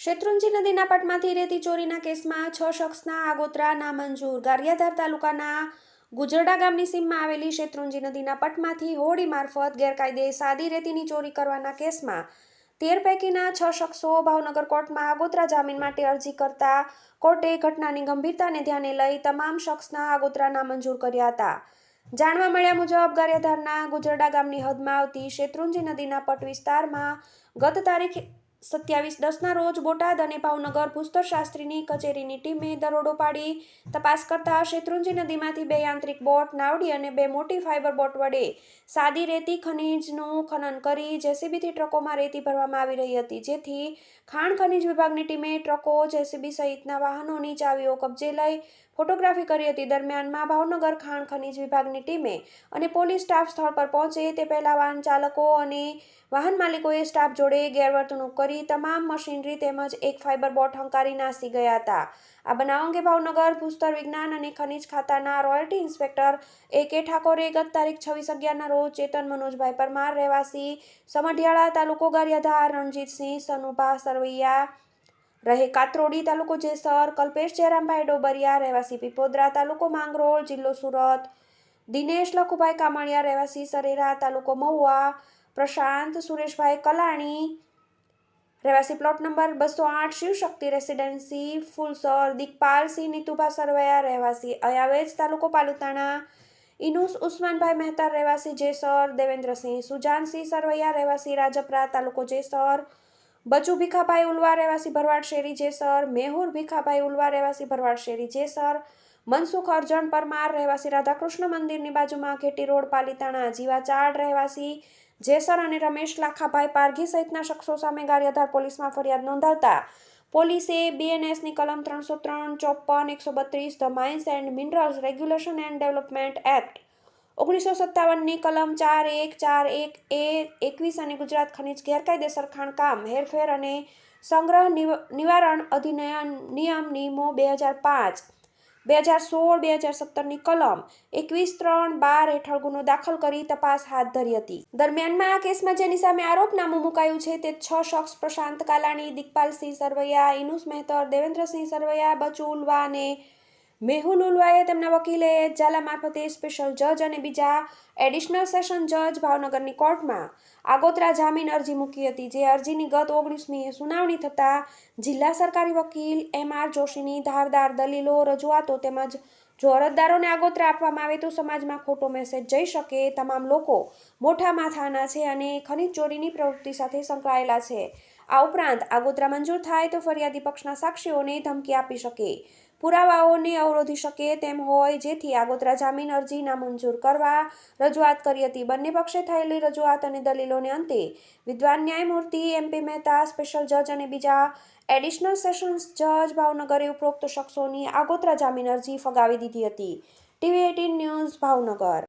શેત્રુંજી નદીના પટમાંથી રેતી ચોરીના કેસમાં 6 શખ્સના આગોતરા નામંજૂર. ગારિયાધાર તાલુકાના ગુજરડા ગામની સીમમાં આવેલી શેત્રુંજી નદીના પટમાંથી હોડી મારફત ગેરકાયદે સાદી રેતીની ચોરી કરવાના કેસમાં 13 પૈકીના 6 શખ્સો ભાવનગર કોર્ટમાં આગોતરા જામીન માટે અરજી કરતા કોર્ટે ઘટનાની ગંભીરતાને ધ્યાને લઈ તમામ શખ્સના આગોતરા નામંજૂર કર્યા હતા. જાણવા મળ્યા મુજબ ગારિયાધારના ગુજરડા ગામની હદમાં આવતી શેત્રુંજી નદીના પટ વિસ્તારમાં ગત તારીખ 27/10ના રોજ બોટાદ અને ભાવનગર ભૂસ્તરશાસ્ત્રીની કચેરીની ટીમે દરોડો પાડી તપાસ કરતા શેત્રુંજી નદીમાંથી 2 યાંત્રિક બોટ, નાવડી અને 2 મોટી ફાઇબર બોટ વડે સાદી રેતી ખનીજનું ખનન કરી જેસીબીથી ટ્રકોમાં રેતી ભરવામાં આવી રહી હતી, જેથી ખાણ ખનીજ વિભાગની ટીમે ટ્રકો, જેસીબી સહિતના વાહનોની ચાવીઓ કબજે લઈ ફોટોગ્રાફી કરી હતી. દરમિયાનમાં ભાવનગર ખાણ ખનીજ વિભાગની ટીમે અને પોલીસ સ્ટાફ સ્થળ પર પહોંચે તે પહેલા વાહન ચાલકો અને વાહન માલિકોએ સ્ટાફ જોડે ગેરવર્તણૂક કરી તમામ મશીનરી તેમજ એક ફાઇબર બોટ હંકારી નાસી ગયા હતા. આ બનાવ અંગે ભાવનગર ભૂસ્તર વિજ્ઞાન અને ખનીજ ખાતાના રોયલ્ટી ઇન્સ્પેક્ટર A.K. ઠાકોરે ગત તારીખ 26/11ના રોજ ચેતન મનોજભાઈ પરમાર રહેવાસી સમઢિયાળા તાલુકો ગારિયાધાર, રણજીતસિંહ સનુભા સરવૈયા રહે કાત્રોડી તાલુકો જેસર, કલ્પેશ જયરામભાઈ ડોબરિયા રહેવાસી પીપોદરા તાલુકો માંગરોળ જિલ્લો સુરત, દિનેશ લખુભાઈ કામળિયા રહેવાસી સરેરા તાલુકો મહુવા, પ્રશાંત સુરેશભાઈ કલાણી રહેવાસી plot number 208 Shivshakti residency Fulsar, Dikpalsinh Nitubha Sarvaiya રહેવાસી અયાવેજ તાલુકો પાલુતાણા, ઇનુસ ઉસ્માનભાઈ મહેતા રહેવાસી જેસર, દેવેન્દ્રસિંહ સુજાનસિંહ સરવૈયા રહેવાસી રાજપરા તાલુકો જેસર, બચુ ભીખાભાઈ ઉલવા રહેવાસી ભરવાડ શેરી જેસર, મેહુર ભીખાભાઈ ઉલવા રહેવાસી ભરવાડ શેરી જેસર, મનસુખ અરજણ પરમાર રહેવાસી રાધાકૃષ્ણ મંદિરની બાજુમાં ઘેટી રોડ પાલીતાણા, જીવા ચાડ રહેવાસી જેસર અને રમેશ લાખાભાઈ પારઘી સહિતના શખ્સો સામે ગારિયાધાર પોલીસમાં ફરિયાદ નોંધાવતા પોલીસે BNSની કલમ 303, 54, 132 the mines and minerals regulation and development act 1957ની કલમ 4141A 21 અને ગુજરાત ખનિજ ગેરકાયદેસર ખાણકામ, હેરફેર અને સંગ્રહ નિવારણ અધિનિયમ નિયમો 2005, 2016, 2017ની કલમ 21(3)(12) હેઠળ ગુનો દાખલ કરી તપાસ હાથ ધરી હતી. દરમિયાનમાં આ કેસમાં જેની સામે આરોપનામું મુકાયું છે તે 6 શખ્સ પ્રશાંત કાલાણી, દિકપાલસિંહ સરવૈયા, ઇનુસ મહેતર, દેવેન્દ્રસિંહ સરવૈયા, બચુ ઉલવા અને મેહુલ ઉલવાએ તેમના વકીલે ઝાલા મારફતે સ્પેશિયલ જજ અને બીજા એડિશનલ સેશન જજ ભાવનગરની કોર્ટમાં આગોતરા જામીન અરજી મૂકી હતી, જે અરજીની ગત 19મીએ સુનાવણી થતાં જિલ્લા સરકારી વકીલ M.R. જોશીની ધારદાર દલીલો, રજૂઆતો તેમજ જો અરજદારોને આગોતરા આપવામાં આવે તો સમાજમાં ખોટો મેસેજ જઈ શકે, તમામ લોકો મોટા માથાના છે અને ખનીજ ચોરીની પ્રવૃત્તિ સાથે સંકળાયેલા છે. આ ઉપરાંત આગોતરા મંજૂર થાય તો ફરિયાદી પક્ષના સાક્ષીઓને ધમકી આપી શકે, પુરાવાઓને અવરોધી શકે તેમ હોય, જેથી આગોતરા જામીન અરજી નામંજૂર કરવા રજૂઆત કરી હતી. બંને પક્ષે થયેલી રજૂઆત અને દલીલોને અંતે વિદ્વાન ન્યાયમૂર્તિ M.P. મહેતા, સ્પેશિયલ જજ અને બીજા એડિશનલ સેશન્સ જજ ભાવનગરે ઉપરોક્ત શખ્સોની આગોતરા જામીન અરજી ફગાવી દીધી હતી. TV18 news Bhavnagar.